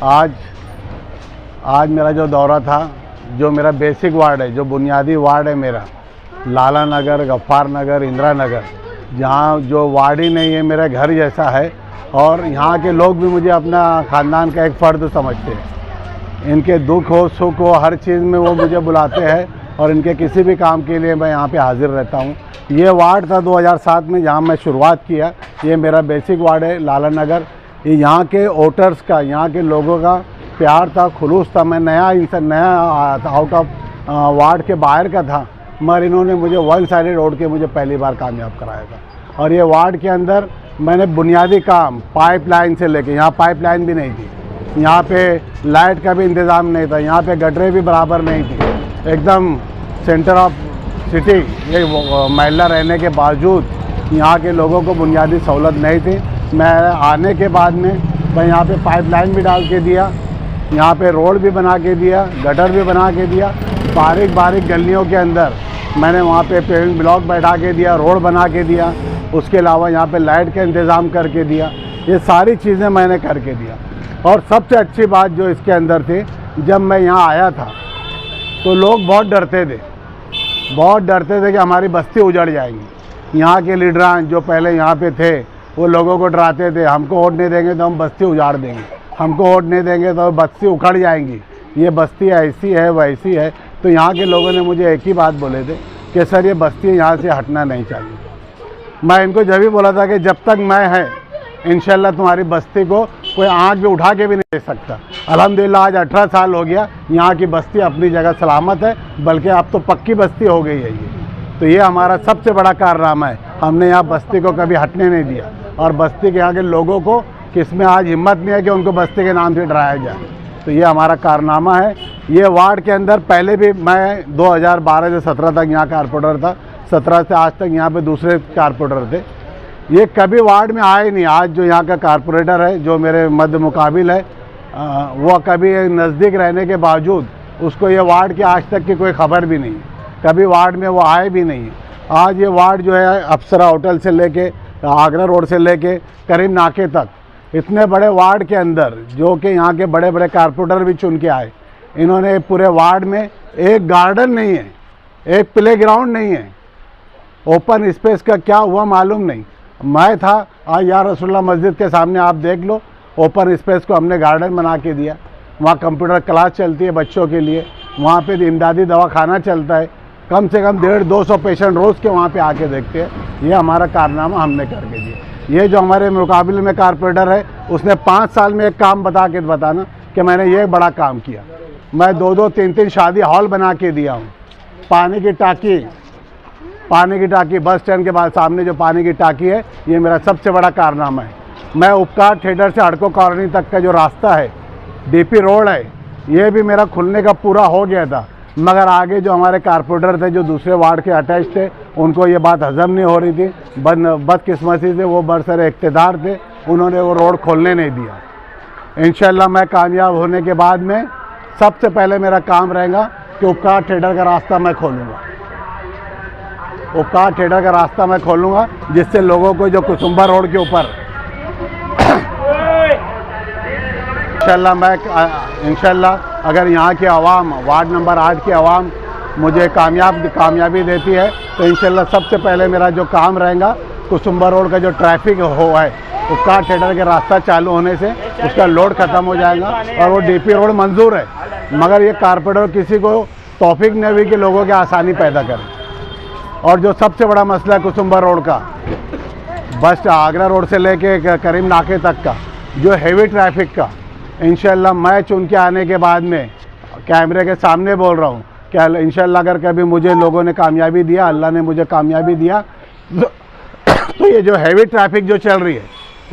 आज आज मेरा जो दौरा था, जो मेरा बेसिक वार्ड है, जो बुनियादी वार्ड है मेरा, लाला नगर, गफ्फार नगर, इंदिरा नगर, जहाँ जो वार्ड ही नहीं है, मेरा घर जैसा है। और यहाँ के लोग भी मुझे अपना ख़ानदान का एक फ़र्द समझते हैं। इनके दुख हो सुख हो हर चीज़ में वो मुझे बुलाते हैं और इनके किसी भी काम के लिए मैं यहाँ पे हाज़िर रहता हूँ। ये वार्ड था 2007 में जहाँ मैं शुरुआत किया। ये मेरा बेसिक वार्ड है लाला नगर। ये यहाँ के वोटर्स का, यहाँ के लोगों का प्यार था, खुलूस था। मैं नया आउट ऑफ वार्ड के बाहर का था, मगर इन्होंने मुझे वन साइडेड रोड के मुझे पहली बार कामयाब कराया था। और ये वार्ड के अंदर मैंने बुनियादी काम, पाइपलाइन से लेके, यहाँ पाइपलाइन भी नहीं थी, यहाँ पे लाइट का भी इंतज़ाम नहीं था, यहाँ पे गटरें भी बराबर नहीं थी, एकदम सेंटर ऑफ सिटी ये महिला रहने के बावजूद यहाँ के लोगों को बुनियादी सहूलत नहीं थी। मैं आने के बाद में मैं यहाँ पे पाइपलाइन भी डाल के दिया, यहाँ पे रोड भी बना के दिया, गटर भी बना के दिया। बारीक बारीक गलियों के अंदर मैंने वहाँ पे पेविंग ब्लॉक बैठा के दिया, रोड बना के दिया। उसके अलावा यहाँ पे लाइट का इंतज़ाम करके दिया। ये सारी चीज़ें मैंने करके दिया। और सबसे अच्छी बात जो इसके अंदर थी, जब मैं यहाँ आया था तो लोग बहुत डरते थे कि हमारी बस्ती उजड़ जाएगी। यहाँ के लीडरान जो पहले यहाँ पे थे वो लोगों को डराते थे, हमको वोट नहीं देंगे तो हम बस्ती उजाड़ देंगे, हमको वोट नहीं देंगे तो बस्ती उखड़ जाएंगी, ये बस्ती ऐसी है वैसी है। तो यहाँ के लोगों ने मुझे एक ही बात बोले थे कि सर ये बस्ती यहाँ से हटना नहीं चाहिए। मैं इनको जब भी बोला था कि जब तक मैं है इंशाल्लाह तुम्हारी बस्ती को कोई आँख भी उठा के भी नहीं दे सकता। अल्हम्दुलिल्लाह आज 18 साल हो गया, यहाँ की बस्ती अपनी जगह सलामत है, बल्कि अब तो पक्की बस्ती हो गई है ये। तो ये हमारा सबसे बड़ा कारनामा है, हमने यहाँ बस्ती को कभी हटने नहीं दिया। और बस्ती के यहाँ के लोगों को किसमें आज हिम्मत नहीं है कि उनको बस्ती के नाम से डराया जाए। तो ये हमारा कारनामा है। ये वार्ड के अंदर पहले भी मैं 2012 से 17 तक यहाँ कारपोरेटर था, 17 से आज तक यहाँ पे दूसरे कारपोरेटर थे। ये कभी वार्ड में आए नहीं। आज जो यहाँ का कारपोरेटर है, जो मेरे मध्य मुकाबिल है, वो कभी नज़दीक रहने के बावजूद उसको ये वार्ड की आज तक की कोई खबर भी नहीं है, कभी वार्ड में वो आए भी नहीं है। आज ये वार्ड जो है अप्सरा होटल से लेके आगरा रोड से लेके करीम नाके तक, इतने बड़े वार्ड के अंदर जो कि यहाँ के बड़े बड़े कारपोरेटर भी चुन के आए, इन्होंने पूरे वार्ड में एक गार्डन नहीं है, एक प्ले ग्राउंड नहीं है, ओपन स्पेस का क्या हुआ मालूम नहीं। मैं था आज या रसूलुल्लाह मस्जिद के सामने, आप देख लो, ओपन स्पेस को हमने गार्डन बना के दिया। वहाँ कंप्यूटर क्लास चलती है बच्चों के लिए, वहाँ पे इमदादी दवाखाना चलता है, कम से कम 150-200 पेशेंट रोज़ के वहाँ पे आके देखते हैं। ये हमारा कारनामा हमने करके दिया। ये जो हमारे मुकाबले में कारपोरेटर है, उसने 5 साल में एक काम बताना कि मैंने ये बड़ा काम किया। मैं 2-2, 3-3 शादी हॉल बना के दिया हूँ। पानी की टाकी बस स्टैंड के बाद सामने जो पानी की टाकी है, ये मेरा सबसे बड़ा कारनामा है। मैं उपकार थिएटर से हड़को कॉलोनी तक का जो रास्ता है, डीपी रोड है, ये भी मेरा खुलने का पूरा हो गया था, मगर आगे जो हमारे कारपोरेटर थे जो दूसरे वार्ड के अटैच थे, उनको ये बात हजम नहीं हो रही थी। बदकिस्मती से वो बरसर इक़्तिदार थे, उन्होंने वो रोड खोलने नहीं दिया। इंशाल्लाह मैं कामयाब होने के बाद में सबसे पहले मेरा काम रहेगा कि उपकार थिएटर का रास्ता मैं खोलूँगा। उपकार थिएटर का रास्ता मैं खोलूँगा, जिससे लोगों को जो कुसुम्बा रोड के ऊपर इंशाल्लाह अगर यहाँ की आवाम, वार्ड नंबर 8 की आवाम मुझे कामयाबी देती है, तो इंशाल्लाह सबसे पहले मेरा जो काम रहेगा, कुसुम्बा रोड का जो ट्रैफिक है, उपकार थिएटर के रास्ता चालू होने से उसका लोड ख़त्म हो जाएगा। और वो डीपी रोड मंजूर है, मगर ये कारपोरेटर किसी को तौफीक नहीं हुई कि लोगों की आसानी पैदा करें। और जो सबसे बड़ा मसला है कुसुम्बा रोड का, बस आगरा रोड से लेके करीम नाके तक का जो हैवी ट्रैफिक का, इंशाल्लाह मैं चुन के आने के बाद में कैमरे के सामने बोल रहा हूँ कि इंशाल्लाह अगर कभी मुझे लोगों ने कामयाबी दिया, अल्लाह ने मुझे कामयाबी दिया, तो ये जो हैवी ट्रैफिक जो चल रही है,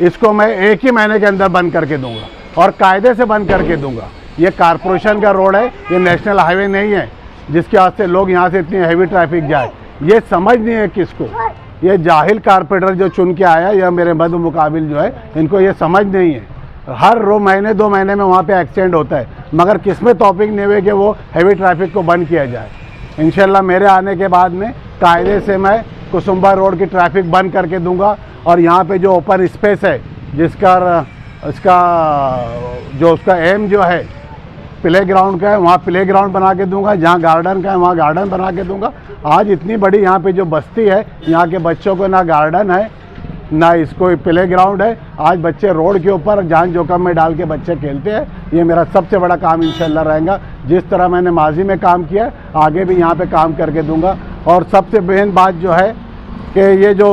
इसको मैं 1 ही महीने के अंदर बंद करके दूंगा और कायदे से बंद करके दूंगा। ये कारपोरेशन का रोड है, ये नेशनल हाईवे नहीं है जिसके वास्ते लोग यहाँ से इतनी हैवी ट्रैफिक जाए। ये समझ नहीं है किसको, ये जाहिल कारपोरेटर जो चुन के आया या मेरे मध्य मुकाबिल जो है, इनको ये समझ नहीं है। हर महीने 2 महीने में वहाँ पे एक्सीडेंट होता है, मगर किसमें तौफीक नहीं हुए कि वो हैवी ट्रैफिक को बंद किया जाए। इंशाल्लाह मेरे आने के बाद में कायदे से मैं कुसुम्बा रोड की ट्रैफिक बंद करके दूंगा। और यहाँ पे जो ओपन स्पेस है, जिसका इसका जो उसका एम जो है प्ले ग्राउंड का है, वहाँ प्ले ग्राउंड बना के दूंगा, जहाँ गार्डन का है वहाँ गार्डन बना के दूंगा। आज इतनी बड़ी यहाँ पे जो बस्ती है, यहाँ के बच्चों को ना गार्डन है ना इसको प्ले ग्राउंड है। आज बच्चे रोड के ऊपर जान जोखिम में डाल के बच्चे खेलते हैं। ये मेरा सबसे बड़ा काम इंशाल्लाह रहेगा। जिस तरह मैंने माजी में काम किया, आगे भी यहाँ पे काम करके दूंगा। और सबसे मेन बात जो है कि ये जो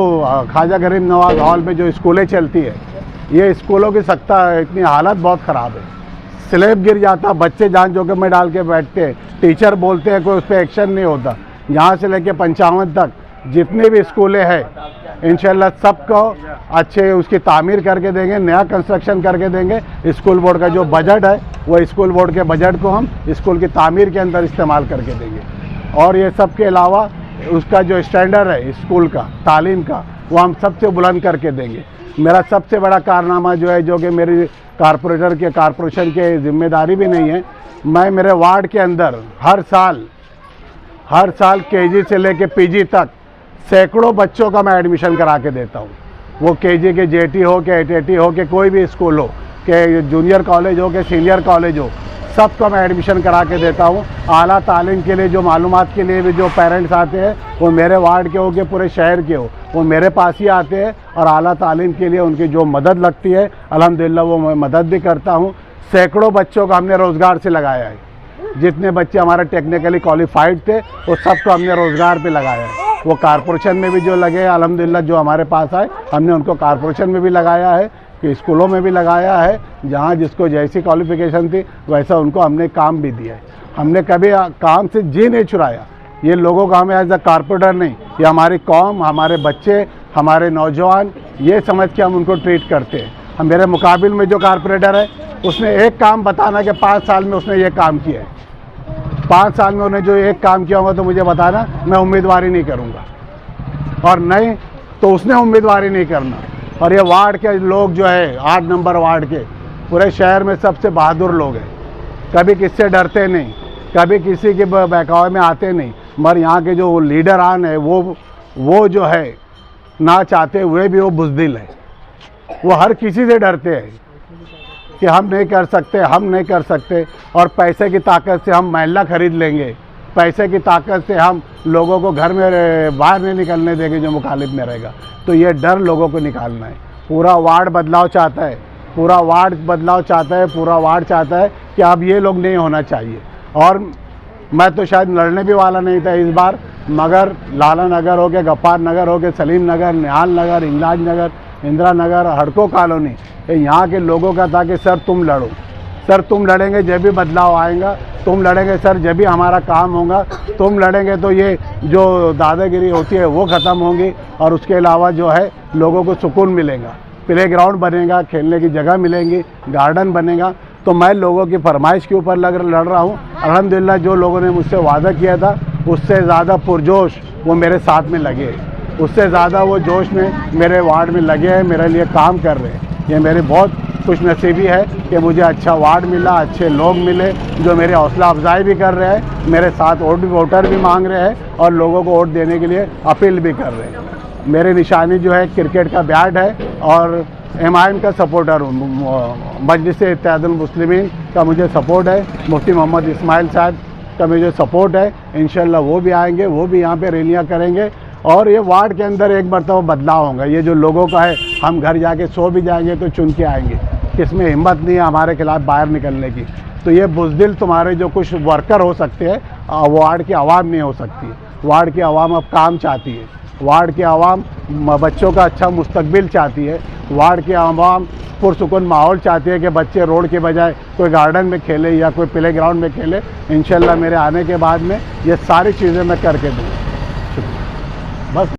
ख्वाजा गरीब नवाज हॉल में जो स्कूलें चलती है, ये स्कूलों की सख्ता इतनी हालत बहुत ख़राब है। स्लैब गिर जाता, बच्चे जान जोखिम में डाल के बैठते हैं, टीचर बोलते हैं, कोई उस पर एक्शन नहीं होता। यहाँ से लेके 55 तक जितने भी स्कूलें हैं इंशाल्लाह सबको अच्छे उसकी तामीर करके देंगे, नया कंस्ट्रक्शन करके देंगे। स्कूल बोर्ड का जो बजट है वो स्कूल बोर्ड के बजट को हम स्कूल की तामीर के अंदर इस्तेमाल करके देंगे। और ये सब के अलावा उसका जो स्टैंडर्ड है स्कूल का, तालीम का, वो हम सबसे बुलंद करके देंगे। मेरा सबसे बड़ा कारनामा जो है, जो कि मेरी कारपोरेशन के जिम्मेदारी भी नहीं है, मैं मेरे वार्ड के अंदर हर साल केजी से लेके पीजी तक सैकड़ों बच्चों का मैं एडमिशन करा के देता हूँ। वो केजी के जेटी हो के एटीटी हो के कोई भी स्कूल हो, के जूनियर कॉलेज हो के सीनियर कॉलेज हो, सबका मैं एडमिशन करा के देता हूँ। आला तालीम के लिए जो मालूमात के लिए भी जो पेरेंट्स आते हैं, वो मेरे वार्ड के हो के पूरे शहर के हो, वो मेरे पास ही आते हैं। और आला तालीम के लिए उनकी जो मदद लगती है अल्हम्दुलिल्लाह वो मैं मदद भी करता हूँ। सैकड़ों बच्चों का हमने रोज़गार से लगाया है। जितने बच्चे हमारे टेक्निकली क्वालिफाइड थे वो सबको हमने रोज़गार पे लगाया है। वो कारपोरेशन में भी जो लगे अल्हम्दुलिल्लाह, जो हमारे पास आए हमने उनको कारपोरेशन में भी लगाया है, कि स्कूलों में भी लगाया है। जहाँ जिसको जैसी क्वालिफ़िकेशन थी वैसा उनको हमने काम भी दिया है। हमने कभी काम से जी नहीं चुराया। ये लोगों का हमें एज अ कारपोरेटर नहीं, ये हमारी कौम, हमारे बच्चे, हमारे नौजवान, ये समझ के हम उनको ट्रीट करते हैं। हम मेरे मुकाबिल में जो कारपोरेटर है उसने एक काम बताना कि 5 साल में उसने ये काम किया है। 5 साल में उन्हें जो एक काम किया होगा तो मुझे बताना, मैं उम्मीदवारी नहीं करूँगा। और नहीं तो उसने उम्मीदवारी नहीं करना। और ये वार्ड के लोग जो है 8 नंबर वार्ड के पूरे शहर में सबसे बहादुर लोग हैं। कभी किससे डरते नहीं, कभी किसी के बहकावे में आते नहीं। मगर यहाँ के जो लीडर आन है वो जो है ना चाहते हुए भी वो बुज़दिल है। वो हर किसी से डरते हैं कि हम नहीं कर सकते। और पैसे की ताकत से हम महल्ला खरीद लेंगे, पैसे की ताकत से हम लोगों को घर में बाहर नहीं निकलने देंगे जो मुखालिफ में रहेगा। तो ये डर लोगों को निकालना है। पूरा वार्ड बदलाव चाहता है, पूरा वार्ड चाहता है कि अब ये लोग नहीं होना चाहिए। और मैं तो शायद लड़ने भी वाला नहीं था इस बार, मगर लाला नगर हो के, गफ्फार नगर हो के, सलीम नगर, निहाल नगर, इंगलाज नगर, इंदिरा नगर, हड़को कॉलोनी, यहाँ के लोगों का था कि सर तुम लड़ो, सर तुम लड़ेंगे जब भी बदलाव आएगा, तुम लड़ेंगे सर जब भी हमारा काम होगा, तुम लड़ेंगे तो ये जो दादागिरी होती है वो ख़त्म होगी। और उसके अलावा जो है लोगों को सुकून मिलेगा, प्ले ग्राउंड बनेगा, खेलने की जगह मिलेंगी, गार्डन बनेगा। तो मैं लोगों की फरमाइश के ऊपर लड़ रहा हूँ। अल्हम्दुलिल्लाह जो लोगों ने मुझसे वादा किया था उससे ज़्यादा पुरजोश वो मेरे साथ में लगे हैं, उससे ज़्यादा वो जोश में मेरे वार्ड में लगे हैं, मेरे लिए काम कर रहे हैं। ये मेरी बहुत खुशनसीबी है कि मुझे अच्छा वार्ड मिला, अच्छे लोग मिले जो मेरी हौसला अफजाई भी कर रहे हैं, मेरे साथ वोटर भी मांग रहे हैं और लोगों को वोट देने के लिए अपील भी कर रहे हैं। मेरी निशानी जो है क्रिकेट का बैट है और MIM का सपोर्टर हूँ। मजलिस-ए-इत्तेहादुल मुस्लिमीन का मुझे सपोर्ट है, मुफ्ती मोहम्मद इस्माइल साहब का मुझे सपोर्ट है। इंशाल्लाह वो भी आएंगे, वो भी यहाँ पे रैलियाँ करेंगे और ये वार्ड के अंदर एक मरतबा बदलाव होगा। ये जो लोगों का है, हम घर जाके सो भी जाएंगे तो चुन के आएंगे, किसमें हिम्मत नहीं है हमारे खिलाफ बाहर निकलने की। तो ये बुज़दिल तुम्हारे जो कुछ वर्कर हो सकते हैं, वार्ड की आवाम नहीं हो सकती। वार्ड की आवाम अब काम चाहती है, वार्ड की आवाम बच्चों का अच्छा मुस्तकबिल चाहती है, वार्ड की आवाम पुरसुकून माहौल चाहती है कि बच्चे रोड के बजाय कोई गार्डन में खेले या कोई प्ले ग्राउंड में खेले। इंशाल्लाह मेरे आने के बाद में ये सारी चीज़ें मैं करके दूँगा। बस।